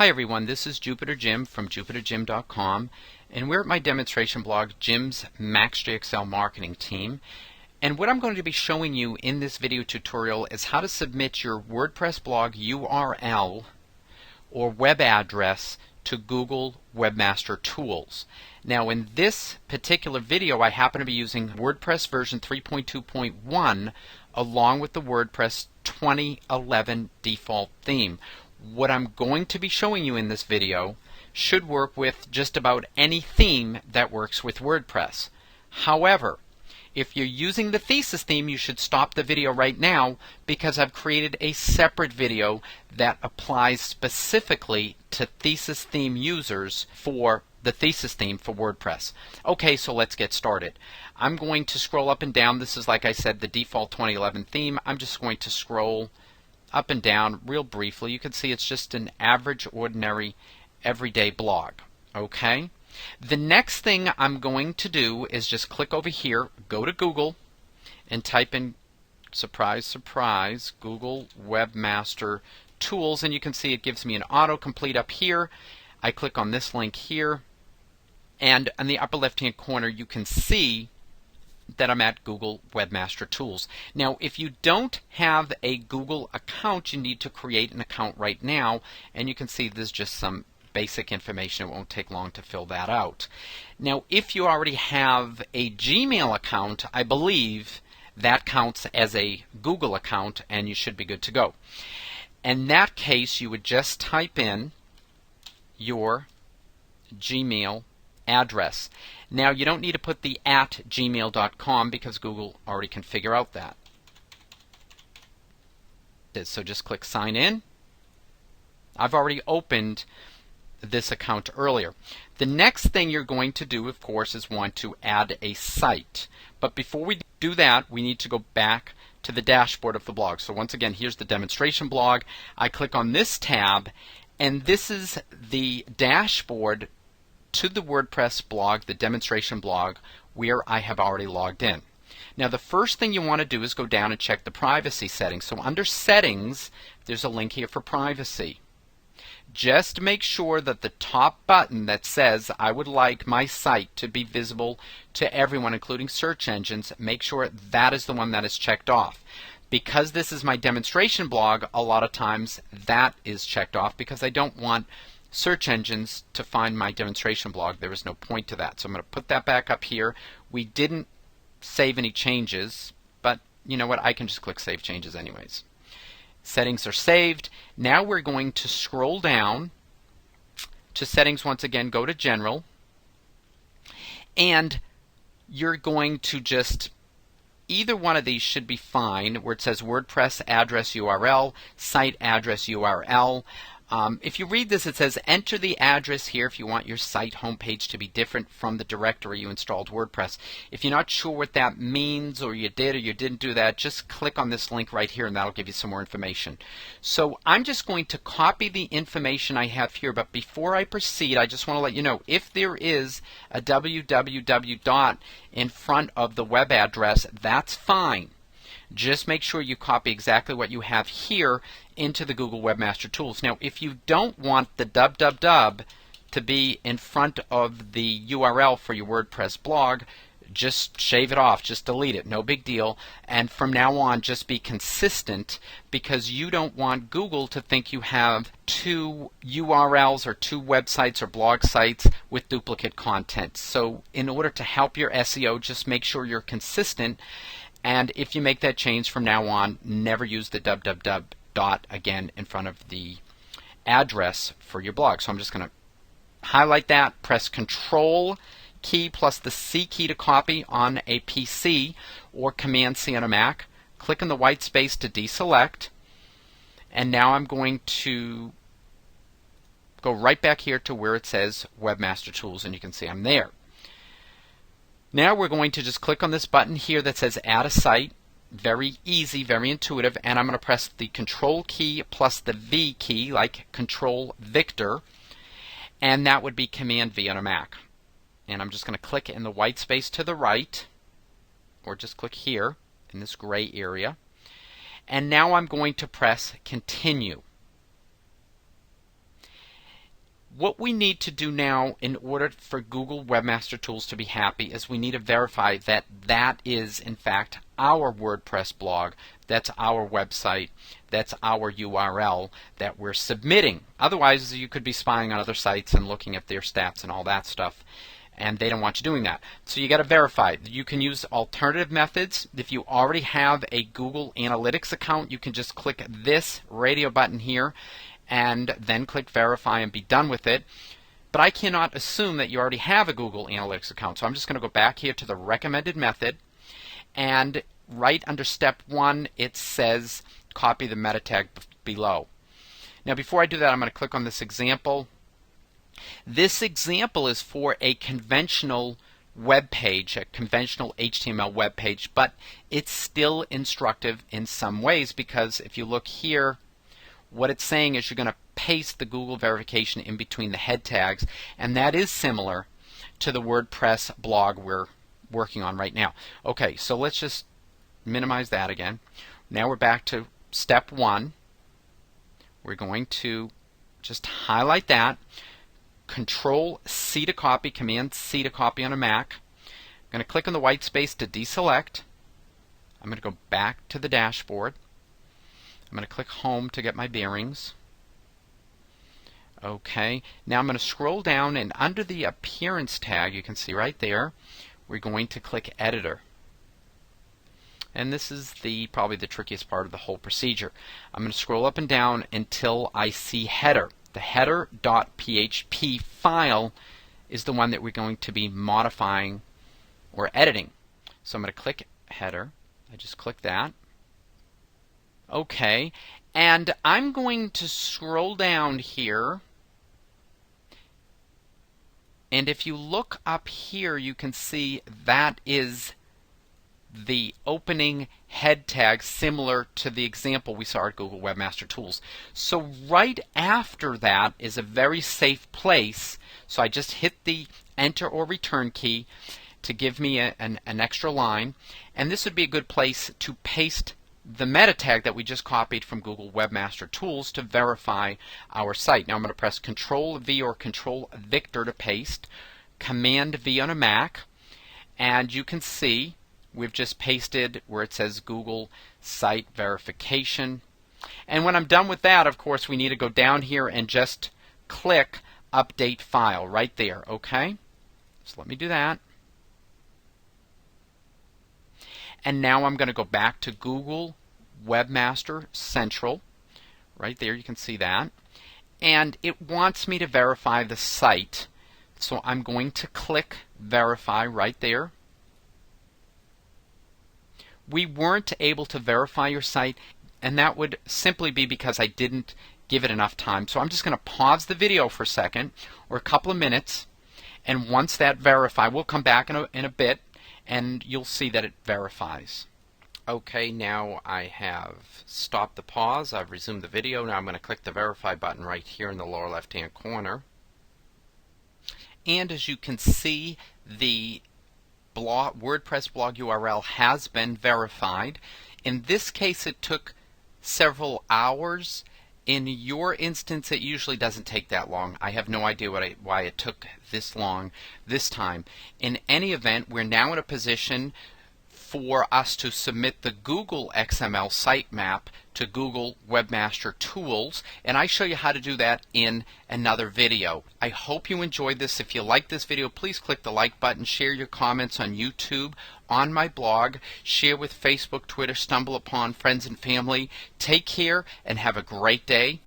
Hi everyone, this is Jupiter Jim from jupiterjim.com, and we're at my demonstration blog, Jim's MaxJXL Marketing Team. And what I'm going to be showing you in this video tutorial is how to submit your WordPress blog URL or web address to Google Webmaster Tools. Now in this particular video I happen to be using WordPress version 3.2.1 along with the WordPress 2011 default theme. What I'm going to be showing you in this video should work with just about any theme that works with WordPress. However, if you're using the thesis theme, you should stop the video right now because I've created a separate video that applies specifically to thesis theme users for the thesis theme for WordPress. Okay, so let's get started. I'm going to scroll up and down. This is, like I said, the default 2011 theme. I'm just going to scroll up and down real briefly. You can see it's just an average, ordinary, everyday blog. Okay? The next thing I'm going to do is just click over here, go to Google, and type in, surprise, surprise, Google Webmaster Tools, and you can see it gives me an autocomplete up here. I click on this link here, and in the upper left-hand corner you can see that I'm at Google Webmaster Tools. Now, if you don't have a Google account, you need to create an account right now, and you can see there's just some basic information. It won't take long to fill that out. Now, if you already have a Gmail account, I believe that counts as a Google account, and you should be good to go. In that case, you would just type in your Gmail address. Now, you don't need to put the @gmail.com because Google already can figure out that. So just click sign in. I've already opened this account earlier. The next thing you're going to do, of course, is want to add a site. But before we do that, we need to go back to the dashboard of the blog. So once again, here's the demonstration blog. I click on this tab, and this is the dashboard to the WordPress blog, the demonstration blog, where I have already logged in. Now the first thing you want to do is go down and check the privacy settings. So under settings, there's a link here for privacy. Just make sure that the top button that says I would like my site to be visible to everyone, including search engines, make sure that is the one that is checked off. Because this is my demonstration blog, a lot of times that is checked off because I don't want search engines to find my demonstration blog. There is no point to that. So I'm going to put that back up here. We didn't save any changes, but you know what? I can just click Save Changes anyways. Settings are saved. Now we're going to scroll down to settings once again, go to General, and you're going to just, either one of these should be fine, where it says WordPress address URL, site address URL. If you read this, it says enter the address here if you want your site homepage to be different from the directory you installed WordPress. If you're not sure what that means, or you did or you didn't do that, just click on this link right here and that'll give you some more information. So I'm just going to copy the information I have here, but before I proceed, I just want to let you know, if there is a www dot in front of the web address, that's fine. Just make sure you copy exactly what you have here into the Google Webmaster Tools. Now, if you don't want the www to be in front of the URL for your WordPress blog, just shave it off, just delete it, no big deal. And from now on, just be consistent because you don't want Google to think you have two URLs or two websites or blog sites with duplicate content. So in order to help your SEO, just make sure you're consistent. And if you make that change from now on, never use the www dot again in front of the address for your blog. So I'm just going to highlight that, press Control key plus the C key to copy on a PC or Command C on a Mac. Click on the white space to deselect. And now I'm going to go right back here to where it says Webmaster Tools, and you can see I'm there. Now we're going to just click on this button here that says Add a Site. Very easy, very intuitive, and I'm going to press the Control key plus the V key, like Control Victor, and that would be Command V on a Mac. And I'm just going to click in the white space to the right, or just click here in this gray area, and now I'm going to press Continue. What we need to do now in order for Google Webmaster Tools to be happy is we need to verify that that is in fact our WordPress blog, that's our website, that's our URL that we're submitting. Otherwise you could be spying on other sites and looking at their stats and all that stuff, and they don't want you doing that. So you got to verify. You can use alternative methods. If you already have a Google Analytics account, you can just click this radio button here and then click verify and be done with it. But I cannot assume that you already have a Google Analytics account. So I'm just going to go back here to the recommended method, and right under step 1 it says copy the meta tag below. Now before I do that, I'm going to click on this example. This example is for a conventional web page, a conventional HTML web page, but it's still instructive in some ways, because if you look here, what it's saying is you're going to paste the Google verification in between the head tags, and that is similar to the WordPress blog we're working on right now. Okay, so let's just minimize that again. Now we're back to step 1. We're going to just highlight that, Control C to copy, Command C to copy on a Mac. I'm going to click on the white space to deselect. I'm going to go back to the dashboard. I'm going to click Home to get my bearings. Okay, now I'm going to scroll down, and under the Appearance tag, you can see right there, we're going to click Editor. And this is probably the trickiest part of the whole procedure. I'm going to scroll up and down until I see Header. The header.php file is the one that we're going to be modifying or editing. So I'm going to click Header. I just click that. Okay, and I'm going to scroll down here, and if you look up here you can see that is the opening head tag, similar to the example we saw at Google Webmaster Tools. So right after that is a very safe place, so I just hit the enter or return key to give me an extra line, and this would be a good place to paste the meta tag that we just copied from Google Webmaster Tools to verify our site. Now I'm going to press Control V or Control Victor to paste, Command V on a Mac, and you can see we've just pasted where it says Google Site Verification. And when I'm done with that, of course, we need to go down here and just click Update File right there, okay? So let me do that. And now I'm going to go back to Google Webmaster Central. Right there, you can see that. And it wants me to verify the site. So I'm going to click Verify right there. We weren't able to verify your site, and that would simply be because I didn't give it enough time. So I'm just going to pause the video for a second, or a couple of minutes, and once that verifies, we'll come back in a bit, and you'll see that it verifies. Okay, now I have stopped the pause. I've resumed the video. Now I'm going to click the Verify button right here in the lower left-hand corner. And as you can see, the WordPress blog URL has been verified. In this case, it took several hours. In your instance, it usually doesn't take that long. I have no idea why it took this long this time. In any event, we're now in a position for us to submit the Google XML sitemap to Google Webmaster Tools, and I show you how to do that in another video. I hope you enjoyed this. If you like this video, please click the like button, share your comments on YouTube, on my blog, share with Facebook, Twitter, StumbleUpon, friends and family. Take care and have a great day.